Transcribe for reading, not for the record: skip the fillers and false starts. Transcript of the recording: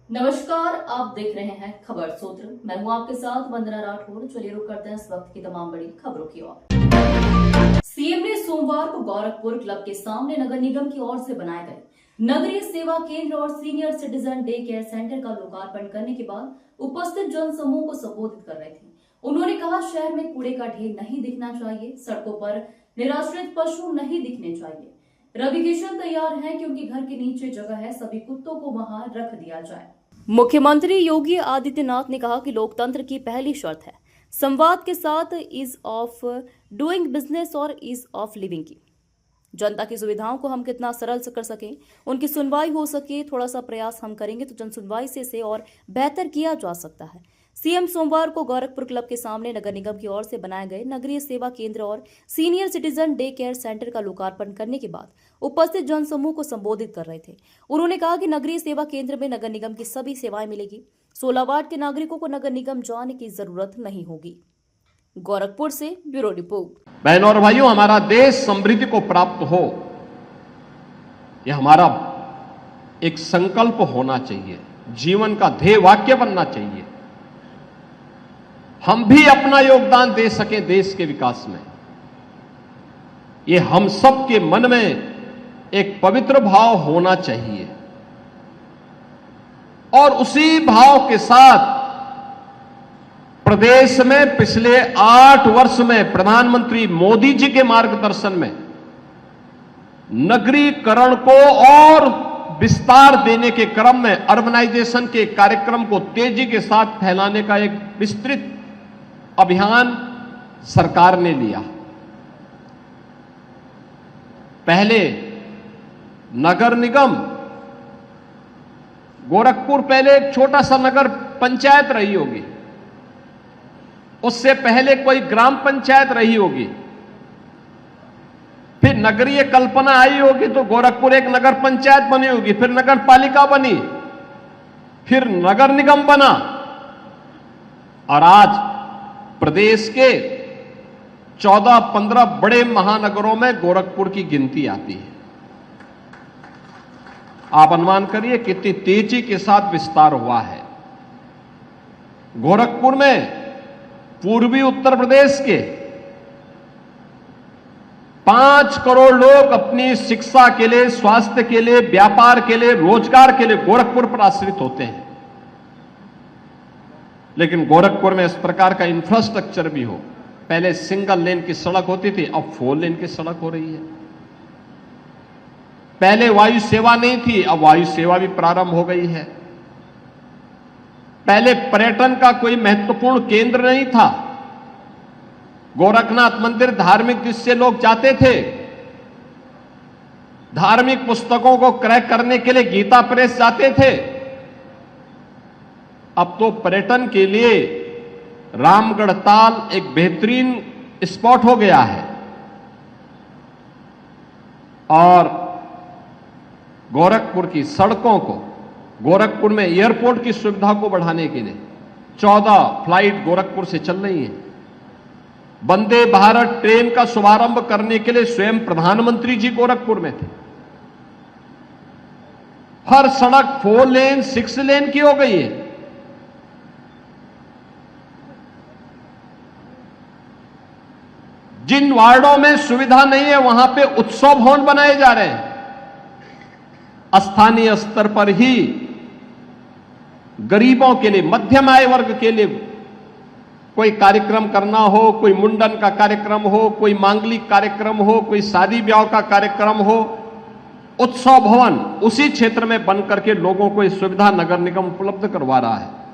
नमस्कार, आप देख रहे हैं खबर सूत्र। मैं हूं आपके साथ वंदना राठौर। चलिए रुक करते हैं इस वक्त की तमाम बड़ी खबरों की ओर। सीएम ने सोमवार को गोरखपुर क्लब के सामने नगर निगम की ओर से बनाए गए नगरीय सेवा केंद्र और senior citizen day care centre का लोकार्पण करने के बाद उपस्थित जनसमूह को संबोधित कर रहे थे। उन्होंने कहा, शहर में कूड़े का ढेर नहीं दिखना चाहिए, सड़कों पर निराश्रित पशु नहीं दिखने चाहिए। रवि किशन तैयार हैं क्योंकि घर के नीचे जगह है, सभी कुत्तों को वहां रख दिया जाए। मुख्यमंत्री योगी आदित्यनाथ ने कहा कि लोकतंत्र की पहली शर्त है संवाद के साथ ईज ऑफ डूइंग बिजनेस और ईज ऑफ लिविंग की। जनता की सुविधाओं को हम कितना सरल कर सकें, उनकी सुनवाई हो सके, थोड़ा सा प्रयास हम करेंगे तो जन सुनवाई से इसे और बेहतर किया जा सकता है। सीएम सोमवार को गोरखपुर क्लब के सामने नगर निगम की ओर से बनाए गए नगरीय सेवा केंद्र और senior citizen day care centre का लोकार्पण करने के बाद उपस्थित जनसमूह को संबोधित कर रहे थे। उन्होंने कहा कि नगरीय सेवा केंद्र में नगर निगम की सभी सेवाएं मिलेगी। 16 वार्ड के नागरिकों को नगर निगम जाने की जरूरत नहीं होगी। गोरखपुर से ब्यूरो रिपोर्ट। बहनों और भाइयों, हमारा देश समृद्धि को प्राप्त हो, यह हमारा एक संकल्प होना चाहिए, जीवन का ध्येय वाक्य बनना चाहिए। हम भी अपना योगदान दे सकें देश के विकास में, ये हम सब के मन में एक पवित्र भाव होना चाहिए। और उसी भाव के साथ प्रदेश में पिछले 8 वर्ष में प्रधानमंत्री मोदी जी के मार्गदर्शन में नगरीकरण को और विस्तार देने के क्रम में अर्बनाइजेशन के कार्यक्रम को तेजी के साथ फैलाने का एक विस्तृत अभियान सरकार ने लिया। पहले नगर निगम, गोरखपुर पहले एक छोटा सा नगर पंचायत रही होगी, उससे पहले कोई ग्राम पंचायत रही होगी, फिर नगरीय कल्पना आई होगी तो गोरखपुर एक नगर पंचायत बनी होगी, फिर नगर पालिका बनी, फिर नगर निगम बना और आज प्रदेश के 14-15 बड़े महानगरों में गोरखपुर की गिनती आती है। आप अनुमान करिए कितनी तेजी के साथ विस्तार हुआ है। गोरखपुर में पूर्वी उत्तर प्रदेश के 5 करोड़ लोग अपनी शिक्षा के लिए, स्वास्थ्य के लिए, व्यापार के लिए, रोजगार के लिए गोरखपुर पर आश्रित होते हैं। लेकिन गोरखपुर में इस प्रकार का इंफ्रास्ट्रक्चर भी हो। पहले सिंगल लेन की सड़क होती थी, अब 4 लेन की सड़क हो रही है। पहले वायु सेवा नहीं थी, अब वायु सेवा भी प्रारंभ हो गई है। पहले पर्यटन का कोई महत्वपूर्ण केंद्र नहीं था। गोरखनाथ मंदिर धार्मिक दृष्टि से लोग जाते थे। धार्मिक पुस्तकों को क्रय करने के लिए गीता प्रेस जाते थे। अब तो पर्यटन के लिए रामगढ़ ताल एक बेहतरीन स्पॉट हो गया है। और गोरखपुर की सड़कों को, गोरखपुर में एयरपोर्ट की सुविधा को बढ़ाने के लिए 14 फ्लाइट गोरखपुर से चल रही है। वंदे भारत ट्रेन का शुभारंभ करने के लिए स्वयं प्रधानमंत्री जी गोरखपुर में थे। हर सड़क 4 लेन, 6 लेन की हो गई है। जिन वार्डों में सुविधा नहीं है वहां पे उत्सव भवन बनाए जा रहे हैं। स्थानीय स्तर पर ही गरीबों के लिए, मध्यम आय वर्ग के लिए कोई कार्यक्रम करना हो, कोई मुंडन का कार्यक्रम हो, कोई मांगलिक कार्यक्रम हो, कोई शादी ब्याह का कार्यक्रम हो, उत्सव भवन उसी क्षेत्र में बनकर के लोगों को इस सुविधा नगर निगम उपलब्ध करवा रहा है।